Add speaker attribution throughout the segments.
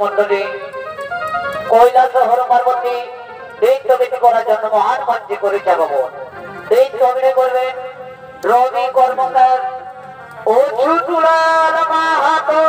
Speaker 1: মন্ডলী কৈলাস হর পার্বতী দৈত্য বৃত্তি করার জন্য মহান মঞ্চে করে যাবো। দৈত্য অভিনয় করবেন রবি কর্মকার ও ছুটুলাল মাহাতো।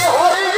Speaker 2: Hare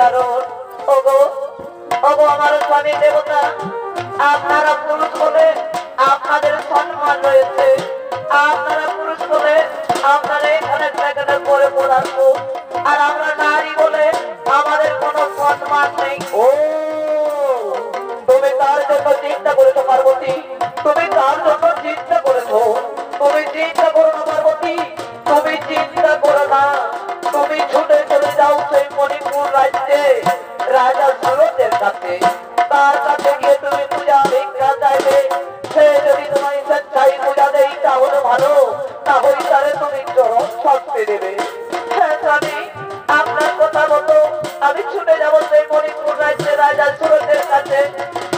Speaker 1: কারণ ওগো ওগো আমার স্বামী দেবতা, আপনারা পুরুষ বলে আপনাদের সম্মান রয়েছে, আপনারা পুরুষ বলে আপনারা এখানে প্যাকেটের করে পদার্থ, আর আমরা নারী বলে আমাদের কোনো সম্মান নেই। ও তুমি তার জন্য চিন্তা করেছো পার্বতী, তুমি তার জন্য চিন্তা করেছো, তুমি চিন্তা করো না পার্বতী, তুমি চিন্তা করো না, তুমি ছুটে চলে যাও সেই মণিপুর রাজ্যে রাজা সুরতের কাছে, তার কাছে গিয়ে তুমি পূজা ভিক্ষা চাইবে, সে যদি তোমার স্বেচ্ছায় পূজা দেয় তাহলে ভালো, না হই তাহলে তুমি চরম শাস্তি দেবে। হ্যাঁ স্বামী, আপনার কথা মতো আমি ছুটে যাবো সেই মণিপুর রাজ্যে রাজা সুরতের কাছে,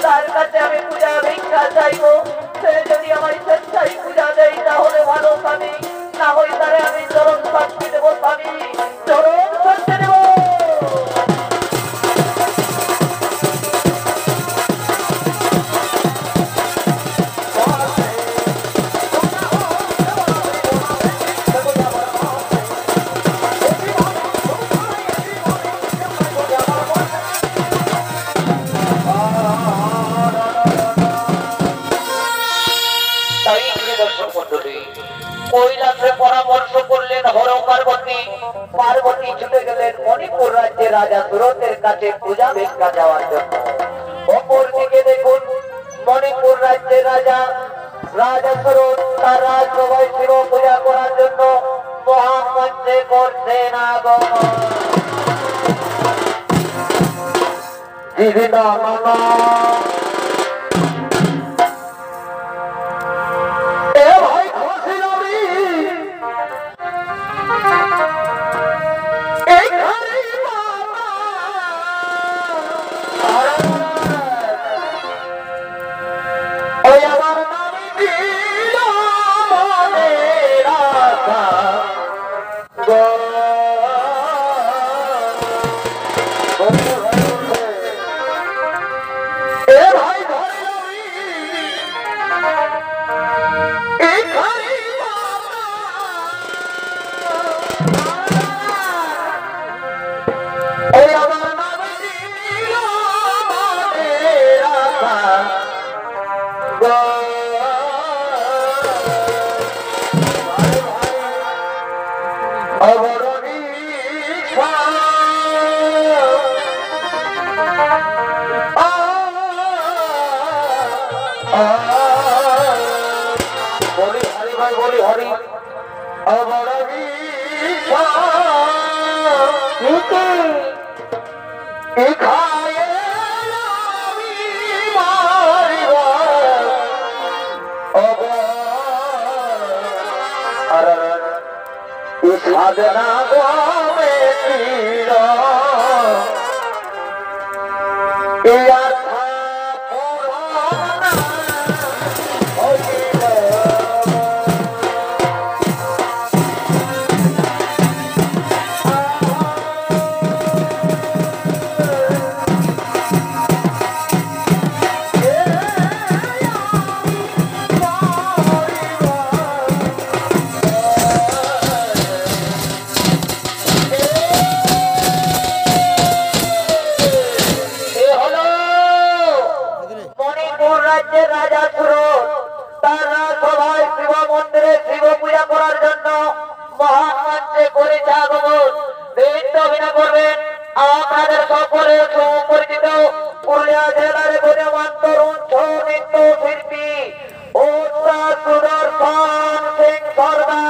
Speaker 1: তার কাছে আমি পূজা ভিক্ষা চাইবো, সে যদি আমার স্বেচ্ছায় পূজা দেয় তাহলে ভালো স্বামী, না হই তাহলে আমি চরম শাস্তি দেবো স্বামী, চরম শাস্তি দেবো। কৈলাসে পরামর্শ করলেন হর পার্বতী, পার্বতী ছুটে গেলেন মণিপুর রাজ্যে রাজা সুরতের কাছে পূজা ভিক্ষা যাওয়ার জন্য। অপরদিকে দেখুন মণিপুর রাজ্যের রাজা রাজা সুরত তার রাজসভায় শিব পূজা করার জন্য মহামঞ্চে করছেন আগমন। দিদিনা মামা সাধনা গোমে ছিল আপনাদের সকলে সুপরিচিত পুরুলিয়া জেলার গুণমান তরুণ ছৌ নৃত্য শিল্পী উস্তাদ সুদর্শন সিং সরদার।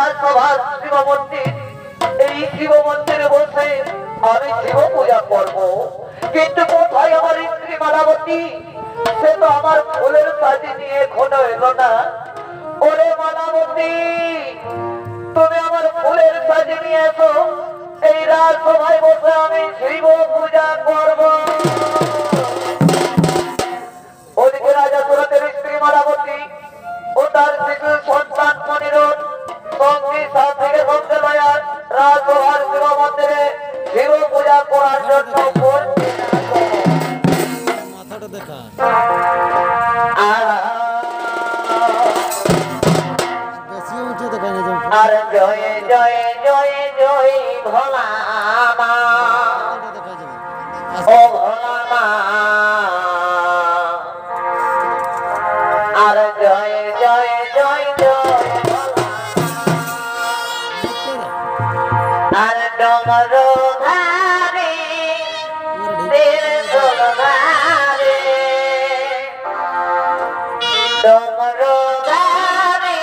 Speaker 1: রাজসভা শিব মন্দির, এই শিব মন্দিরে বসে আমি শিব পূজা করব, কিন্তু কোথায় আমার স্ত্রী মালাবতী? সে তো আমার ফুলের সাজি নিয়ে এখনো এলো না। ওরে মালাবতী, তুমি আমার ফুলের সাজি নিয়ে এসো, এই রাজসভায় বসে আমি শিব পূজা করব। ওদিকে রাজা সুরতের স্ত্রী মালাবতী ও তার শিশু সন্তান মনিরুল সঙ্গী সাথে সঙ্গে লয়া রাজসভার শিব মন্দিরে শিব পূজা করার জন্য
Speaker 2: মাথাটা দেখা বেশি উঠে দেখা না যাও।
Speaker 1: আর জয় জয় জয় জয় ভোলা মা,
Speaker 2: দেখা যাবে
Speaker 1: ও ভোলা মা, আর জয় জয় জয় জয় ভোলা, আর ডমর ধারে তীর ধারে, ডমর ধারে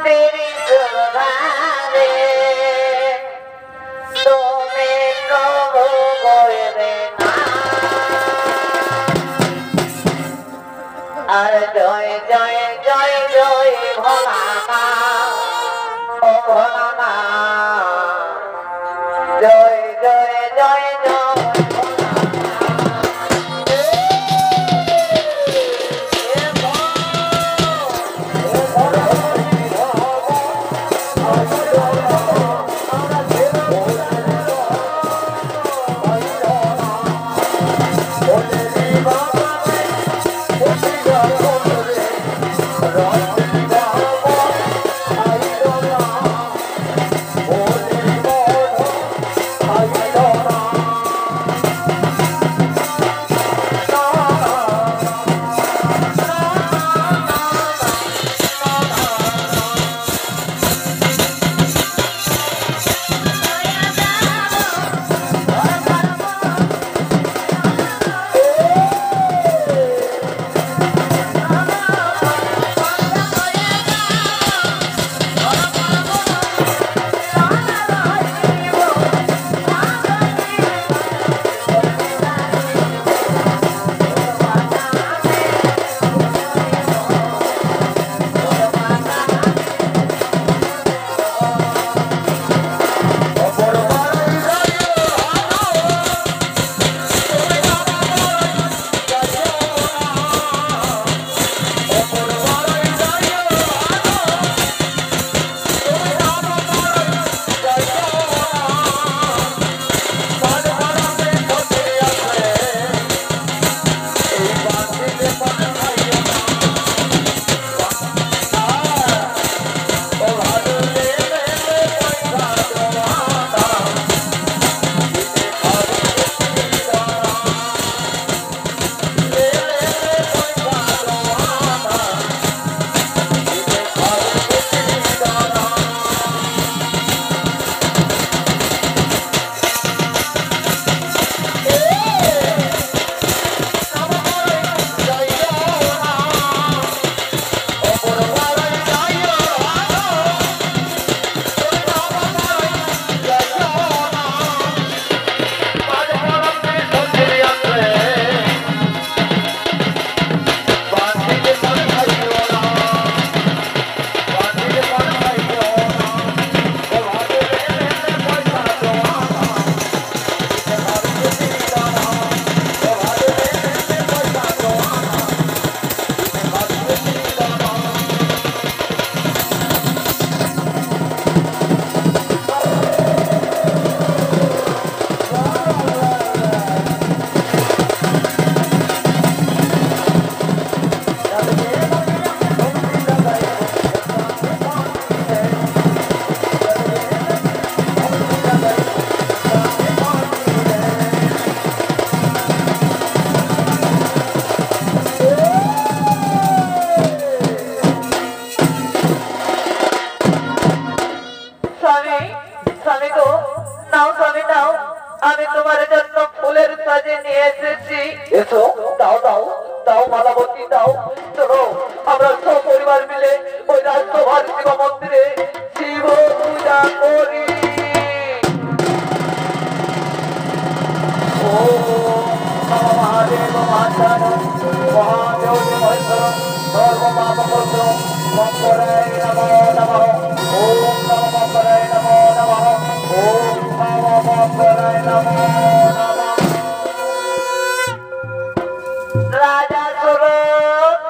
Speaker 1: তীর ধারে, তুমি কবু গইবে না। আর জয় জয় জয় জয় ভোলা মা, ও ভোলা মা, জয় জয় জয় জয় ভোলা দাও মালাবতী দাও। চলো আমরা সব পরিবার মিলে ওই রাজসভার শিব মন্দিরে শিব পূজা করি। মহাদেব মহাচার মহাদেব মহেশ্বর সর্বপাপমোচন মঙ্গলায় নমো নমঃ। ওম নমঃ মঙ্গলায় নমো নমঃ। ওম নমঃ মঙ্গলায় নমো নমঃ। রাজা সুরত,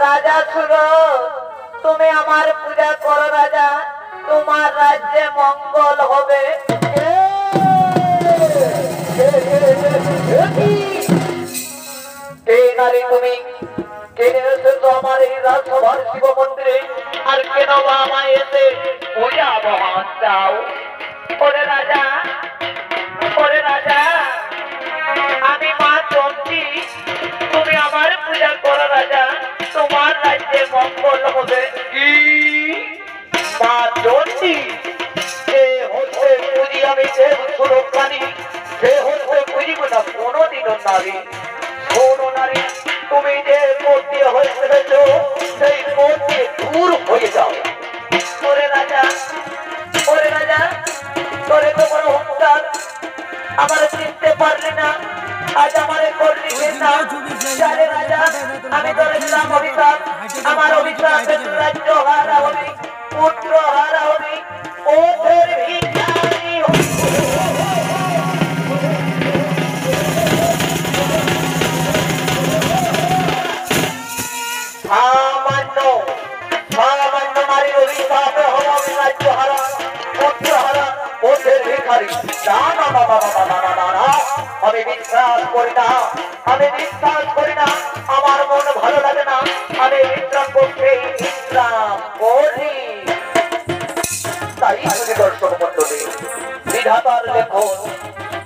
Speaker 1: রাজা সুরত, তুমি আমার পূজা করো রাজা, তোমার রাজ্যে মঙ্গল হবে। কে নারী তুমি? কে এসেছো আমার এই রাজসভার শিব মন্দিরে? আর কেন বা আমায় এসে পূজা মহান চাও? ওরে রাজা, ওরে রাজা, আমি মা চন্ডী, তুমি আমার পূজা করো রাজা, তোমার রাজ্যে মঙ্গল হবে। কি মা চন্ডী? সে হচ্ছে পুঁজি, আমি যে সুরক্ষানি, সে হচ্ছে পুঁজিব না কোনোদিনও নারী। শোনো নারী, তুমি যে মূর্তি হয়েছ সেই মূর্তি দূর হয়ে যাও। ওরে রাজা, ওরে রাজা, তোরে তো বড় অহংকার, আমার চিনতে পারলি না, আজ আমারে করলি না। জানে রাজা, আমি তোরে দিলাম অভিশাপ, আমার অভিশাপে রাজ্য হারা হবি, পুত্র হারা হবি, ওদের ভিখারি হবি। সামান্য সামান্য নারীর অভিশাপে হব আমি রাজ্য হারা, পুত্র হারা, ওদের ভিখারি। না না না না না না না না, আমি বিশ্বাস করি না, আমি বিশ্বাস করি না, আমার মন ভালো লাগে না, আমি বিশ্রাম করতে বিশ্রাম করি। তাই যদি দর্শক মন্ডলী বিধাতার লেখন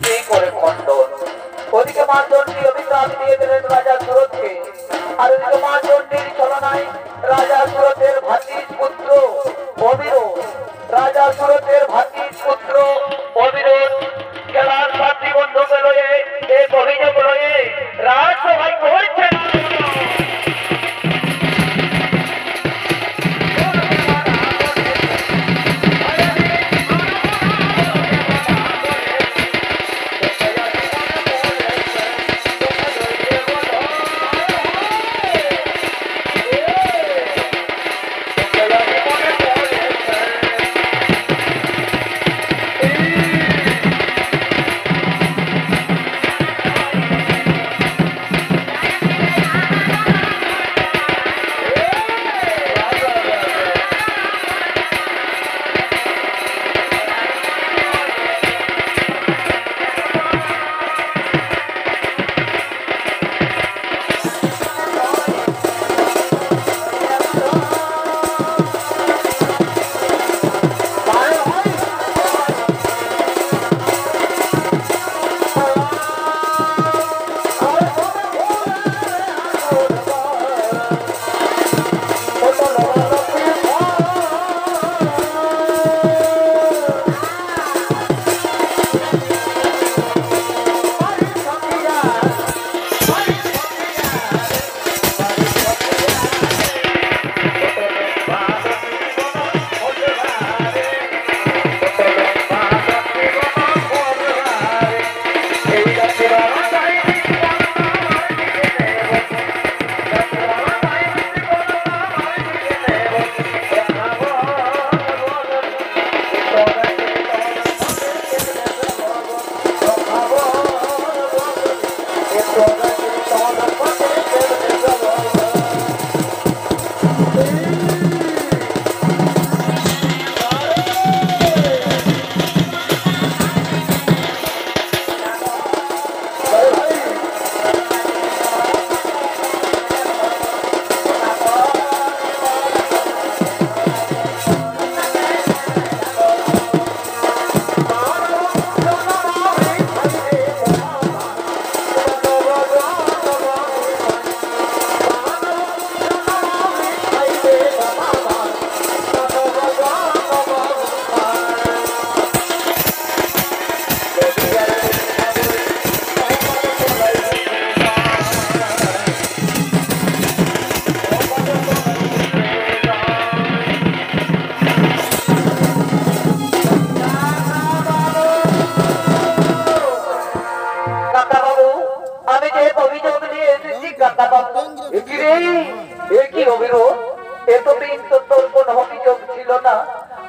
Speaker 1: কি করে খণ্ডন। ওদিকে মা চণ্ডী অভিশাপ দিয়ে দিলেন রাজা সুরতকে, আর ওদিকে মা চণ্ডীর ছলনায় রাজা সুরতের ভাতিজ পুত্র অবিরোধ, রাজা সুরতের ভাতিজ পুত্র অবিরোধ খেলার সাথী বন্ধুকে লয়ে এক অভিযোগ লয়ে রাজসভায় করছেন।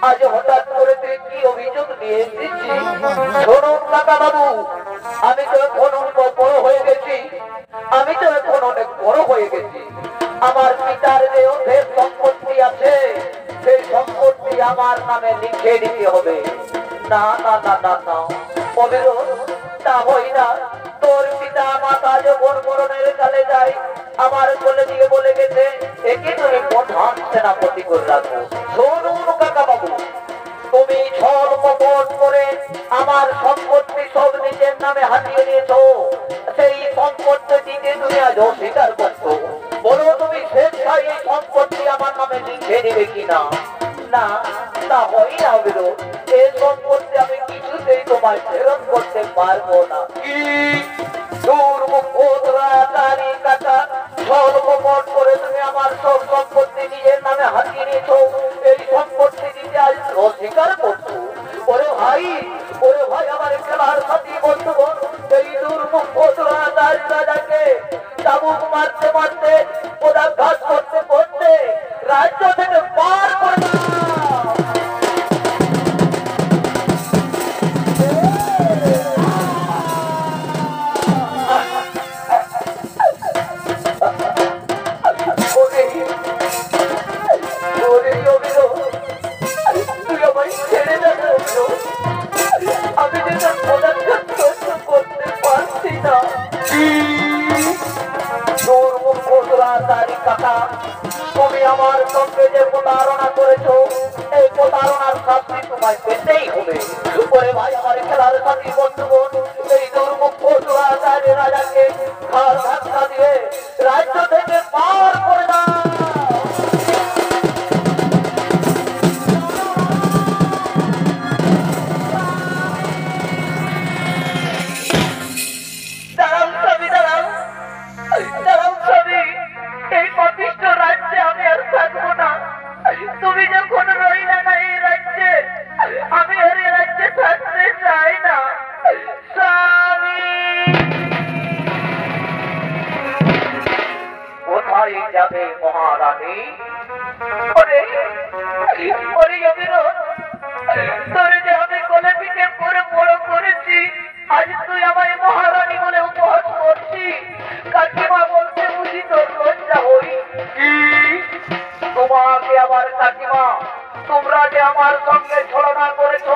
Speaker 1: আজ হঠাৎ করে তুই কি অভিযোগ নিয়ে এসেছিস? শুনুন কাকা বাবু, আমি তো এখন বড় হয়ে গেছি, আমি তো এখন অনেক বড় হয়ে গেছি। আমার পিতার যে অর্ধেক সম্পত্তি আছে সেই সম্পত্তি আমার নামে লিখে দিতে হবে। না না না না না অবিরোধ তা হই না। তোর পিতা মাতা যখন মরণের কালে যায় আমার বলে দিয়ে বলে গেছে একে তুমি প্রধান সেনাপতি করে রাখো। শুনুন কাকা বাবু, তুমি ছল কপট করে আমার সম্পত্তি সব নিজের নামে হাতিয়ে নিয়েছ, সেই সম্পত্তি দিতে তুমি আজ অস্বীকার করছো। বলো তুমি স্বেচ্ছায় এই সম্পত্তি আমার নামে লিখে দিবে কিনা? না তা হয় না বিরোধ, এই সম্পত্তি আমি কিছুতেই তোমায় ফেরত করতে পারবো না। কি দুর্মুখতারি কাটা ছল কপট করে তুমি আমার সব সম্পত্তি নিজের নামে হাতিয়ে নিয়েছ, এই সম্পত্তি দিতে আজ অস্বীকার করছো? ওরে ভাই আমার খেলার সাথী বন্ধুগণ, এই দুর্মুখতারি রাজাকে চাবুক মারতে মারতে পদাঘাত করতে করতে রাজ্য থেকে পার করে দাও। আমি যেটা পদাঘাত করতে পারছি না। তুমি আমার সঙ্গে যে প্রতারণা করেছো এই প্রতারণার শাস্তি তোমায় পেতেই হবে। ওরে ভাই আমার খেলার সাথী বন্ধুগণ, এই দুর্মুখ রাজাকে ঘাড় ধাক্কা দিয়ে রাজ্য থেকে পার করে দাও। তুমি যখন রইলে না এই রাজ্যে, আমি আর এই রাজ্যে থাকতে চাই না। কোথায় যাবে মহারানী? তোর যে আমি কোলে পিঠে করে বড় করেছি, আজ তুই আমায় মহারানী বলে উপহাস করছি। কাকিমা বলতে বুঝি তোর লজ্জা হই? কি তোমাকে আবার কাকিমা, তোমরা যে আমার সঙ্গে ছলনা করেছ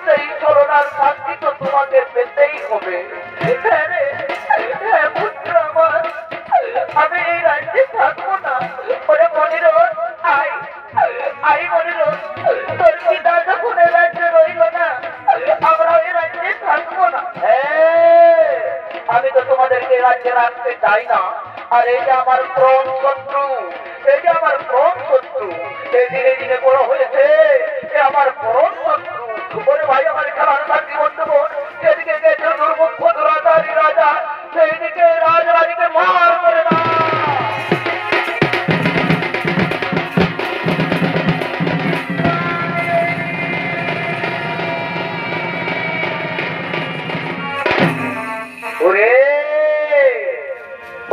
Speaker 1: সেই ছলনার শাস্তি তো তোমাকে পেতেই হবে। পুত্র আমার, আমি এই রাজ্যে থাকবো না। ওরে মনিরোধ, আই মনিরোধ, তোর পিতা যখন এই রাজ্যে রইল না আমরা এই রাজ্যে থাকবো না। আমি তো তোমাদেরকে রাজ্যে রাখতে চাই না। আর এই যে আমার প্রণ শত্রু, এই যে আমার প্রণ শত্রু, এই দিনে দিনে বড় হয়েছে আমার প্রণ শত্রু। ওরে ভাই আমার খেলার সাথী বন্ধুগণ, যেদিকে গেছে দুর্মুখ দুরাচারী রাজা, সেই দিকে রাজরানীকে মার করে না।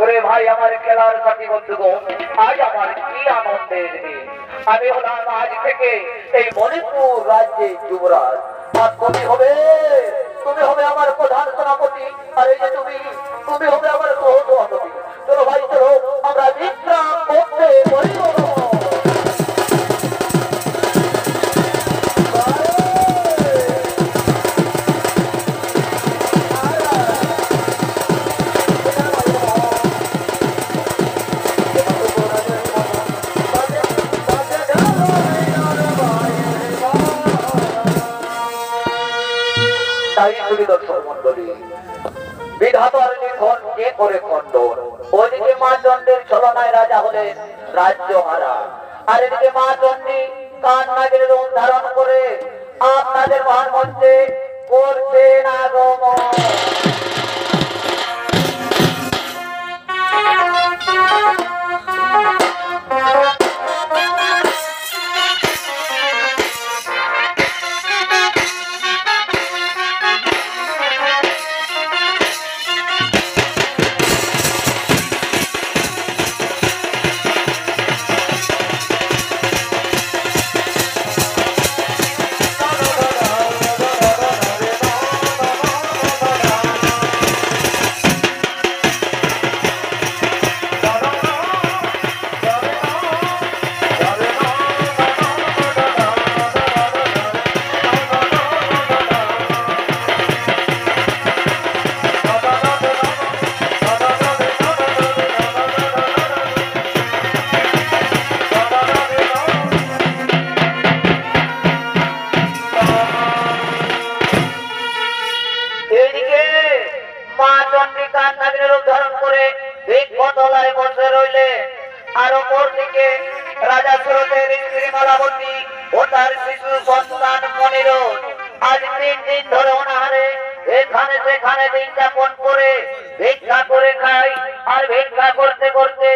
Speaker 1: ওরে ভাই আমার খেলার সাথী বন্ধুগণ, আজ আমার কি আনন্দের দিন। আমি হলাম আজ থেকে এই মণিপুর রাজ্যে যুবরাজ, আর তুমি হবে আমার প্রধান সেনাপতি। আর এই যে তুমি হবে আমার সহসভাপতি। চলো ভাই চলো, আমরা বিশ্রাম করতে বলি। বিধাতার লিখন কে করে খণ্ডন। ওইদিকে মা চন্ডীর ছলনায় রাজা হলেন রাজ্য হারা, আর এদিকে মা চন্ডী কান নাগের রূপ ধারণ করে আপনাদের মহান মঞ্চে করছেন আগমন। রাজা সুরতের স্ত্রী মালাবতী ও তার শিশু সন্তান মনিরুল আজ 3 দিন ধরে অনাহারে এখানে সেখানে দিন যাপন করে ভিক্ষা করে খাই আর ভিক্ষা করতে করতে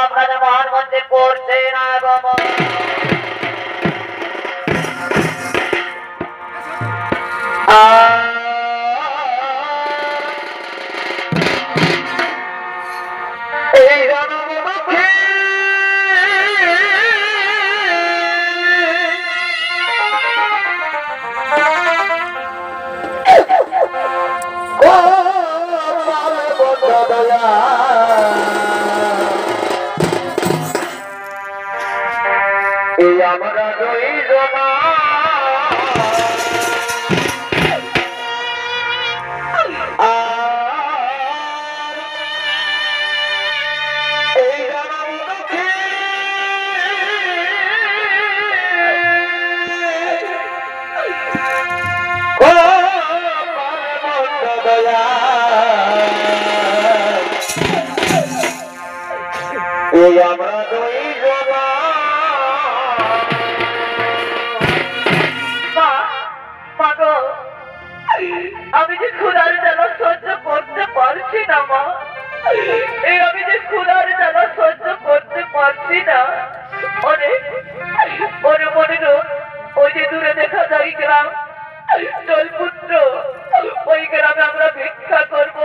Speaker 1: আপনাদের মহান মঞ্চে করছে না আগমন। এই রণমুখী আমরা দুইজন এই রণমুখী এই আমরা দুইজন আমি যে ক্ষুধার জ্বালা সহ্য করতে পারছি না মা, আমি যে ক্ষুধার জ্বালা সহ্য করতে পারছি না। অনেক ওরে মনিরুল ওই যে দূরে দেখা যায় গ্রাম জলপুত্র, ওই গ্রামে আমরা ভিক্ষা করব,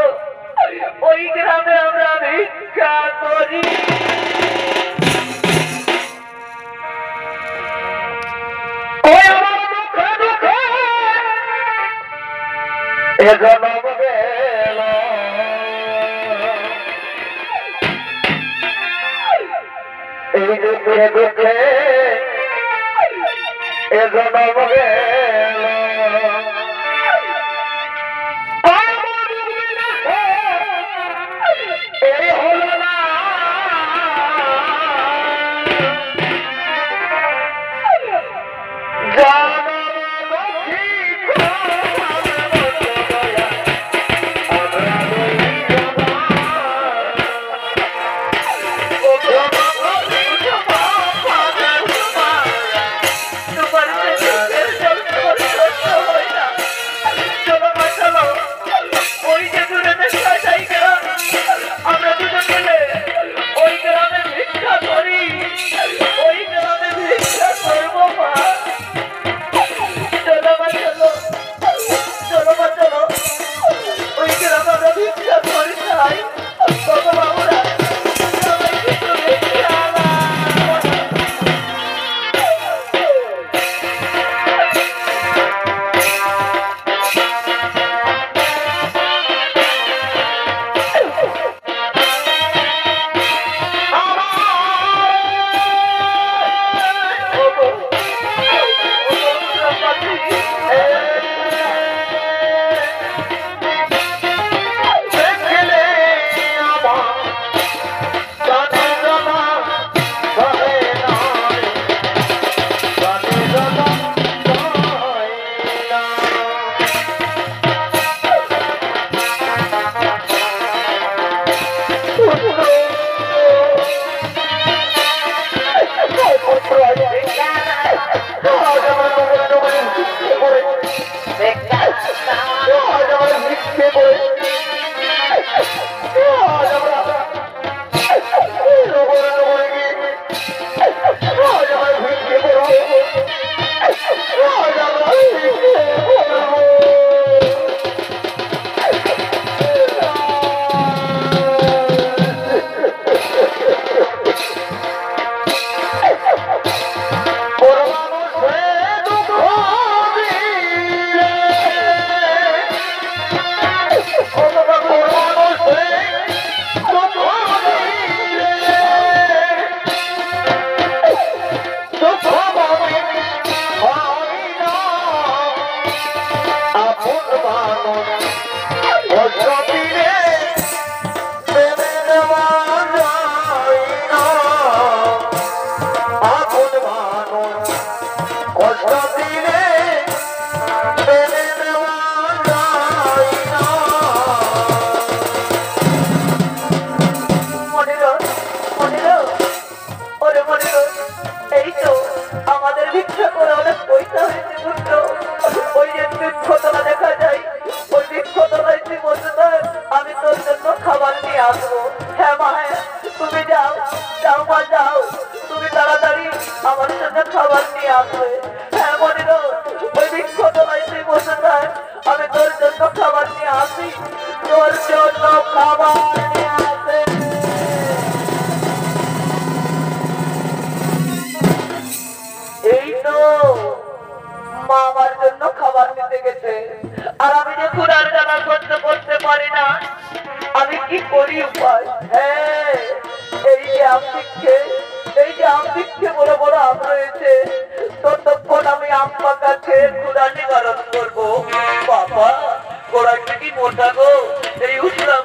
Speaker 1: ওই গ্রামে আমরা ভিক্ষা করি। এই দুঃখে দুঃখে এ জনম গেল এই হলো না আসি তোর জন্য খাবার নিয়ে আসে। এই তো মা আমার জন্য খাবার নিতে গেছে, আর আমি যে ক্ষুধার জ্বালা সহ্য করতে পারি না, আমি কি করি উপায়? হ্যাঁ, এই যে আম দিচ্ছে বড় বড় আম রয়েছে, ততক্ষণ আমি আম পাকা খেয়ে ক্ষুধা নিবারণ করবো। বাবা গোড়াটা কি মোটা গো, এই উঠলাম।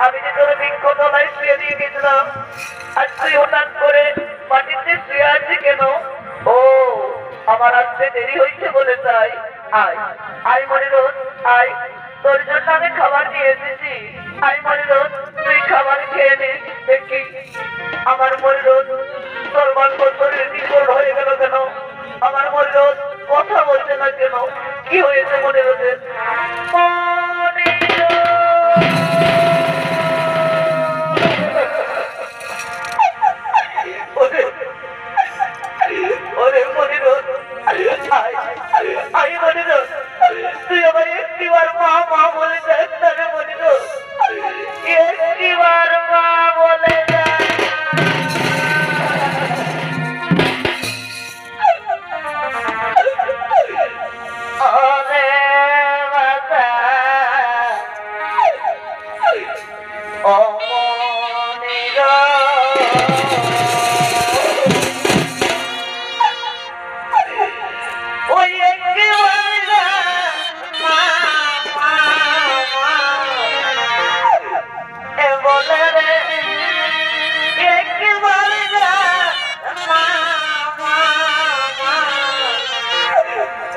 Speaker 1: আমি যে তোর বৃক্ষ তলায় শুয়ে দিয়ে গেছিলাম, আজ তুই হঠাৎ করে মাটিতে শুয়ে আছি কেন? ও, আমার আসতে দেরি হয়েছে বলে তাই। আয় আয় মনিরোধ, আয়, তোর জন্য আমি খাবার নিয়ে এসেছি। আয় মনিরোধ, তুই খাবার খেয়ে নে। দেখি আমার মনিরোধ সর্বাঙ্গ শরীর নির্বল হয়ে গেল কেন? আমার মনিরোধ কথা বলছে না কেন? কি হয়েছে মনিরোধের? তুই আমার একটিবার মা মা বলে দেখ তারে মনিরোধ, একটিবার মা বলে দেখ।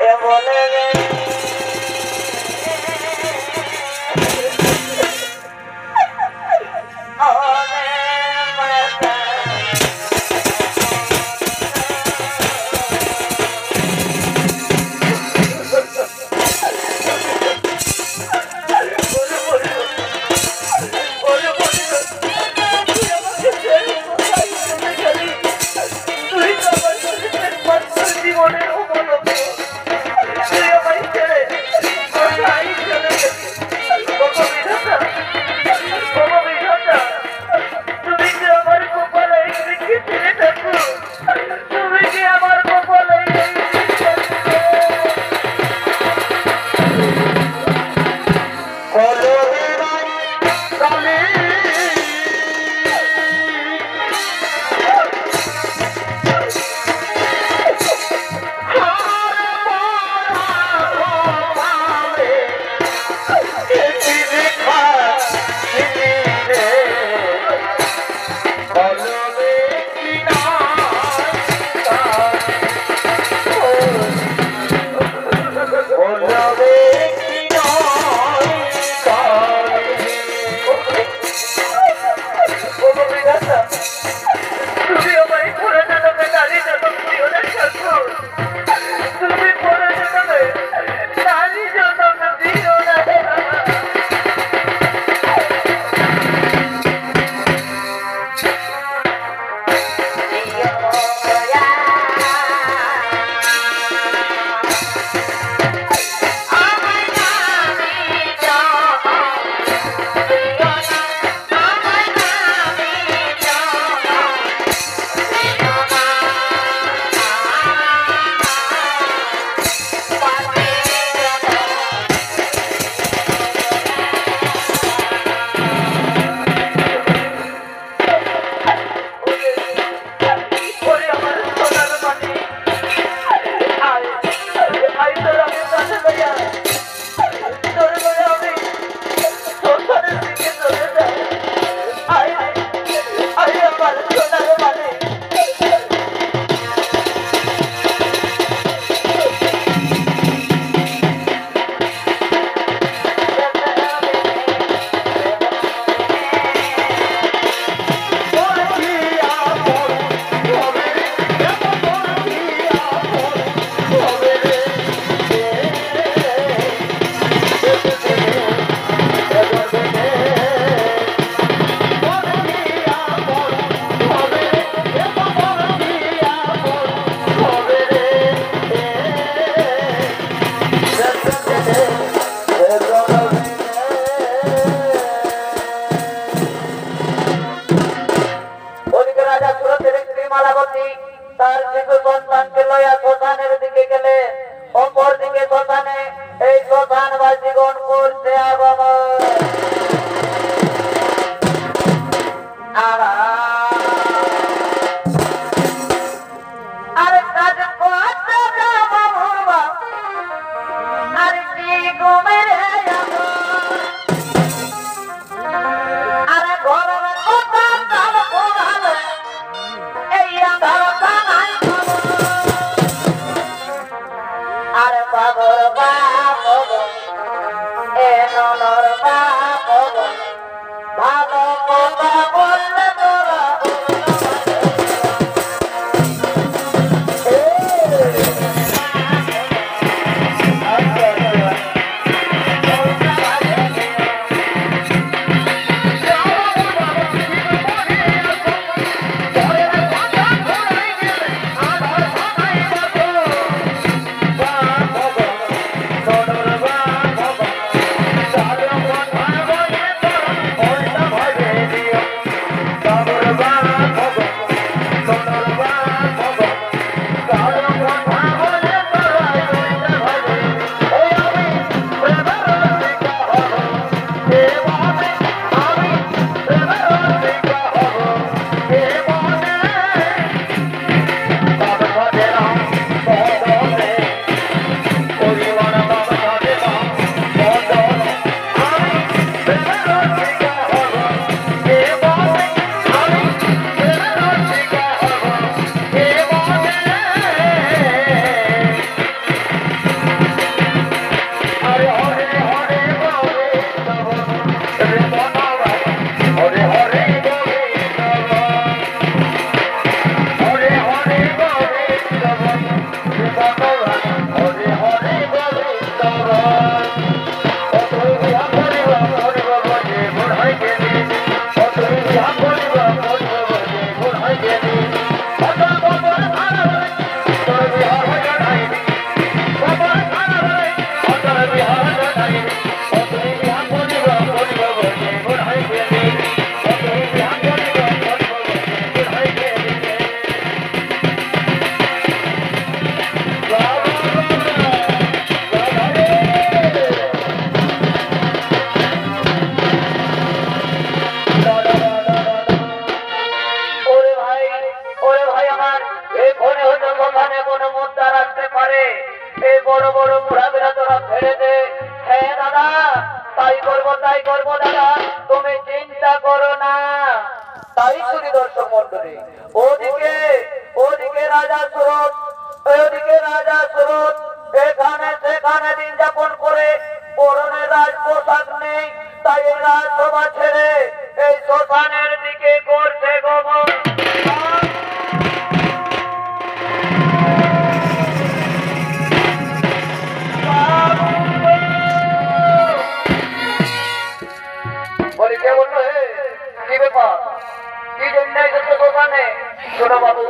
Speaker 1: জীবনের এই বড় বড় মুড়াবিরা তোরা ফেলে দে। হ্যাঁ দাদা, তাই করবো দাদা, তুমি চিন্তা করো না। তাই শুধু দর্শক মন্ডলী, ওদিকে ওদিকে রাজা সুরত, ওদিকে রাজা সুরত এখানে সেখানে দিন যাপন করে, পরনে রাজ পোশাক নেই, তাই রাজসভা ছেড়ে এই শ্মশানের দিকে করছে গমন। বলি কে বললো? হে কি ব্যাপার, কি জন্য এসেছো দোকানে? শোনো বাবু,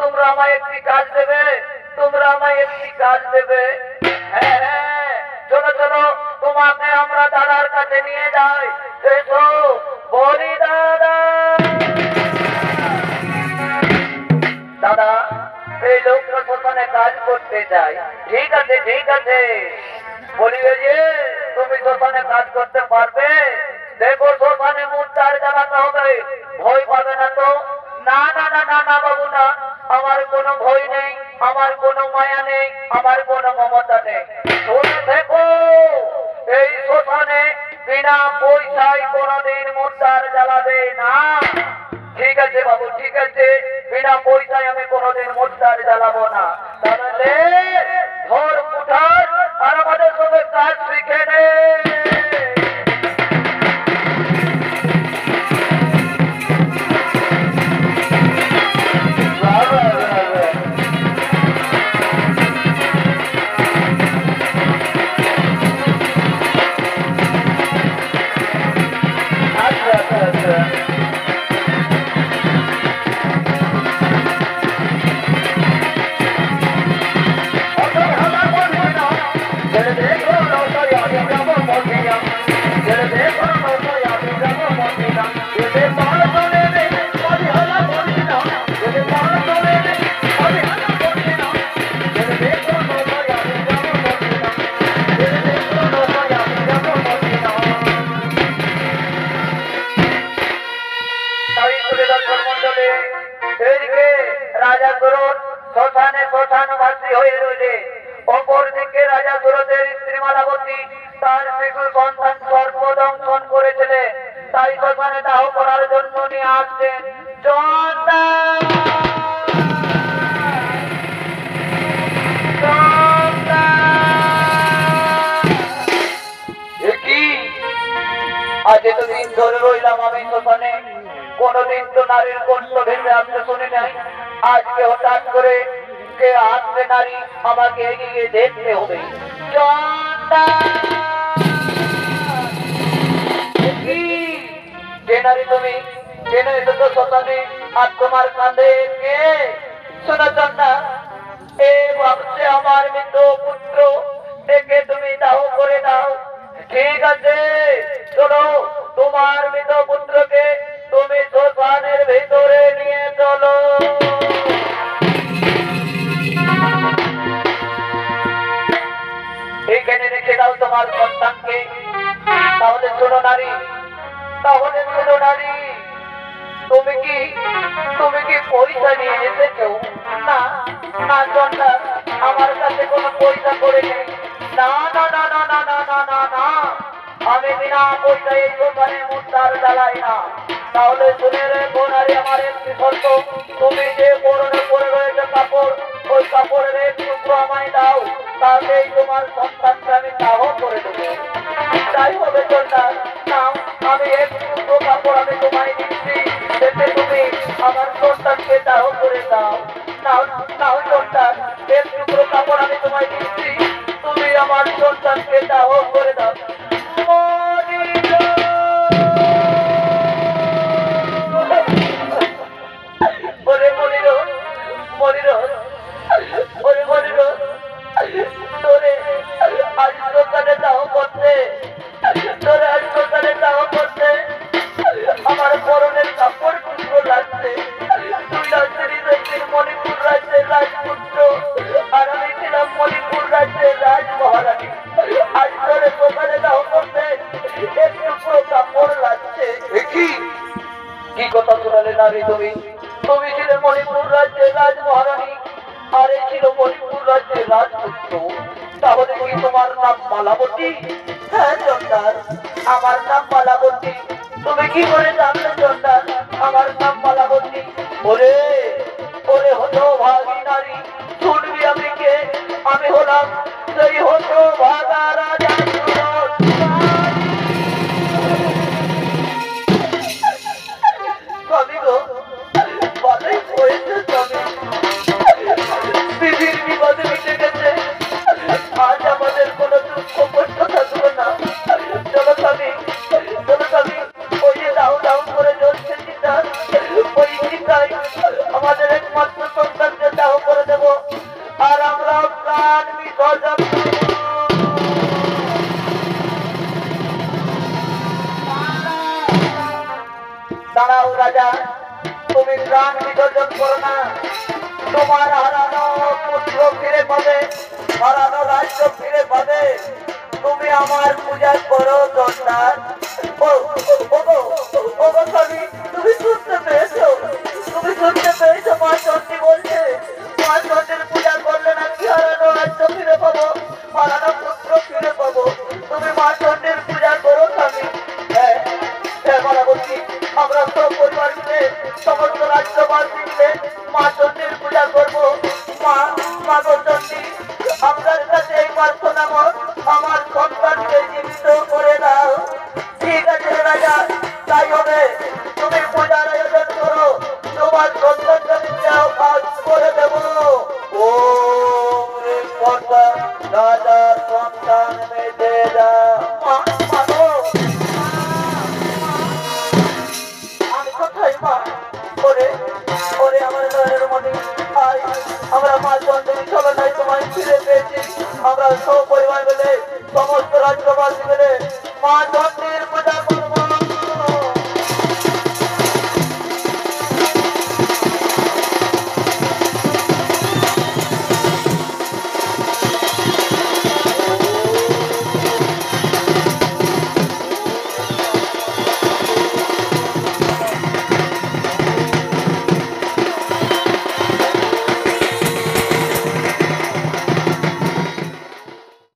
Speaker 1: তোমরা আমায় একটি কাজ দেবে, হ্যাঁ হ্যাঁ, চলো চলো, তোমাকে আমরা দাদার কাছে নিয়ে যাই। এসো। বলি দাদা, দাদা এই লোকটা শ্মশানে কাজ করতে চাই। ঠিক আছে, বলি যে তুমি শ্মশানে কাজ করতে পারবে? দেখো শ্মশানে মুদ্রার জ্বালাতে হবে, ভয় পাবে না তো? না বাবু না, আমার কোনো ভয় নেই, আমার কোনো মায়া নেই, আমার কোনো মমতা নেই। শুনে দেখো, এই শ্মশানে বিনা পয়সায় কোনোদিন মুদ্রার জ্বালাবে না। ঠিক আছে বাবু, ঠিক আছে, বিনা পয়সায় আমি কোনোদিন মুদ্রার জ্বালাবো না। তাহলে ধর কুঠার আর আমাদের সঙ্গে কাজ শিখে নে। রাজা সুরত শ্মশানবাসী হয়ে রইলে, অপরদিকে রাজা সুরতের স্ত্রী মালাবতী তার শিশু সন্তান সর্পদংশন করেছিলেন, তাই শ্মশানে দাহ করার জন্য নিয়ে আসছেন। আজ এতদিন ধরে রইলাম আমি শ্মশানে, কোনদিন তো নারীর কণ্ঠ ভেসে আসতে শুনি নাই। আজকে হঠাৎ করে কে আসবে নারী, আমাকে এগিয়ে দেখতে হবে। যে নারী তুমি, কেন এসেছো শ্মশানে, আর তোমার কাঁধে কে? শোনা চন্না, এ ভাবছে আমার মৃত পুত্র, একে তুমি দাহ করে দাও। ঠিক আছে, চলো, তোমার মৃত পুত্রকে তুমি শ্মশানের ভিতরে নিয়ে চলো। এখানে রেখে দাও তোমার সন্তানকে। তাহলে শোনো নারী, তুমি কি পয়সা নিয়ে এসেছো? না চন্ডা, আমার কাছে কোনো পয়সা করে নেই। না, আমি বিনা পয়সায় এই দোকানে মুদ্রার জ্বালাই না। তাহলে শুনে রেখো নারী, আমার একটি শর্ত, তুমি যে পরনে পরে রয়েছে কাপড়, ওই কাপড়ের এক টুকরো আমায় দাও, তাহলেই তোমার সন্তানকে আমি দাহ করে দেবো। তাই হবে চন্ডা, নাও, আমি এক টুকরো কাপড় আমি তোমায় দিচ্ছি, এতে তুমি আমার সন্তানকে দাহ করে দাও। নাও চন্ডা, এক টুকরো কাপড় আমি তোমায় দিচ্ছি, তুমি আমার সন্তানকে দাহ করে দাও। আমার পরনের কাপড় টুকরো লাগছে। মণিপুর রাজ্যের রাজপুত্র, আর আমি ছিলাম মণিপুর রাজ্যের রাজ মহারানী। আজ ধরে দোকানে দাও করতে একটু পুরো কাপড় লাগছে। কি কথা শোনালে নারী তুমি? তুমি ছিলে মণিপুর রাজ্যের রাজ মহারানী, আর এই ছিল মণিপুর রাজ্যের রাজপুত্র, তাহলে কি তোমার নাম মালাবতী? হ্যাঁ জন্ডার, আমার নাম মালাবতী। তুমি কি করে জানলে জন্ডার আমার নাম মালাবতী? ওরে ওরে হতো ভাগী নারী, শুনবি আমি কে? আমি হলাম সেই হতো ভাগা রাজা সুরজ। স্বামী গো, ভালোই হয়েছে স্বামী, বিধির বিপদে মিটে গেছে, আজ আমাদের কোনো দুঃখ কষ্ট থাকবে না। চলো স্বামী, চলো স্বামী, ওই যে ডাউ ডাউ করে জ্বলছে চিতা, ওই চিতায় আমাদের একমাত্র সন্তানকে দাহ করে দেব, আর আমরা প্রাণ বিসর্জন করব। দাঁড়াও রাজা, তুমি প্রাণ বিসর্জন করো না, তোমার হারানো পুত্র ফিরে পাবে, হারানো রাজ্য ফিরে পাবে। তুমি আমার পূজা করো দরকার। স্বামী, তুমি শুনতে পেয়েছো? তুমি শুনতে পেয়েছো? মা চণ্ডী বলছে, মা চণ্ডীর পূজা করলে নাকি হারানো রাজ্য ফিরে পাবো, হারানো পুত্র ফিরে পাবো। তুমি মা চণ্ডীর পূজা করো স্বামী। হ্যাঁ হ্যাঁ মালাবতী, আমরা সব পরিবার মিলে, সমস্ত রাজ্যবাসী মিলে মা চণ্ডীর পূজা করবো। মা মা গো চণ্ডী, আপনার কাছে এই প্রার্থনা মত, আমার সন্তানকে জীবিত করে দাও। ঠিক আছে রাজা, তাই হবে। তুমি পূজার আয়োজন করো, তোমার সন্তানকে কাজ করে দেব। ও রাজার সন্তান মেটে যা। আমি কোথায় মা? ওরে ওরে আমার নয়নের মনে, আয় আমরা মা চন্দ্রী সবাই তোমায় ফিরে পেয়েছি। আমরা সব